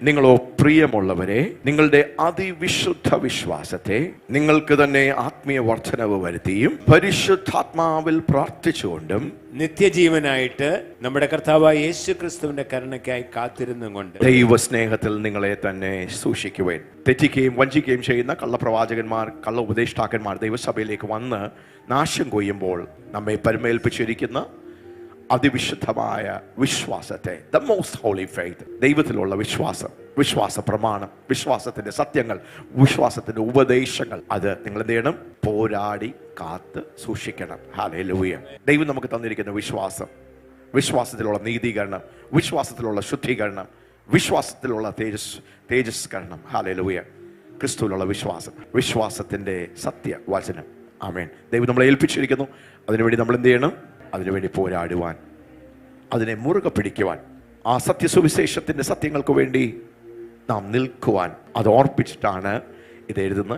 നിങ്ങളോ പ്രിയമുള്ളവരെ, നിങ്ങളുടെ അതിവിശുദ്ധ വിശ്വാസത്തെ നിങ്ങൾക്ക് തന്നെ ആത്മീയ വർധനവ് വരുത്തിയും പരിശുദ്ധാത്മാവിൽ പ്രാർത്ഥിച്ചുകൊണ്ടും നിത്യജീവനായിട്ട് നമ്മുടെ കർത്താവായ യേശു ക്രിസ്തുവിന്റെ കരുണയ്ക്കായി കാത്തിരുന്നും കൊണ്ട് ദൈവസ്നേഹത്തിൽ നിങ്ങളെ തന്നെ സൂക്ഷിക്കുവേൻ. തെറ്റിക്കുകയും വഞ്ചിക്കുകയും ചെയ്യുന്ന കള്ളപ്രവാചകന്മാർ, കള്ള ഉപദേഷ്ടാക്കന്മാർ ദൈവസഭയിലേക്ക് വന്ന് നാശം കൊയ്യുമ്പോൾ നമ്മെ പരിമേൽപ്പിച്ചിരിക്കുന്ന അതിവിശുദ്ധമായ വിശ്വാസത്തെ, ദ മോസ്റ്റ് ഹോളി ഫെയ്ത്ത്, ദൈവത്തിലുള്ള വിശ്വാസം, വിശ്വാസ പ്രമാണം, വിശ്വാസത്തിന്റെ സത്യങ്ങൾ, വിശ്വാസത്തിന്റെ ഉപദേശങ്ങൾ, അത് നിങ്ങൾ എന്ത് ചെയ്യണം? പോരാടി കാത്ത് സൂക്ഷിക്കണം. ഹല്ലേലൂയ. ദൈവം നമുക്ക് തന്നിരിക്കുന്ന വിശ്വാസം, വിശ്വാസത്തിലുള്ള നീതീകരണം, വിശ്വാസത്തിലുള്ള ശുദ്ധീകരണം, വിശ്വാസത്തിലുള്ള തേജസ്കരണം. ഹല്ലേലൂയ. ക്രിസ്തുവിലുള്ള വിശ്വാസം, വിശ്വാസത്തിന്റെ സത്യവചനം. ആമേൻ. ദൈവം നമ്മളെ ഏൽപ്പിച്ചിരിക്കുന്നു. അതിനുവേണ്ടി നമ്മൾ എന്ത് ചെയ്യണം? അതിനുവേണ്ടി പോരാടുവാൻ, അതിനെ മുറുകെ പിടിക്കുവാൻ, ആ സത്യസുവിശേഷത്തിന്റെ സത്യങ്ങൾക്ക് വേണ്ടി നാം നിൽക്കുവാൻ, അത് ഓർപ്പിച്ചിട്ടാണ് ഇത് എഴുതുന്നത്.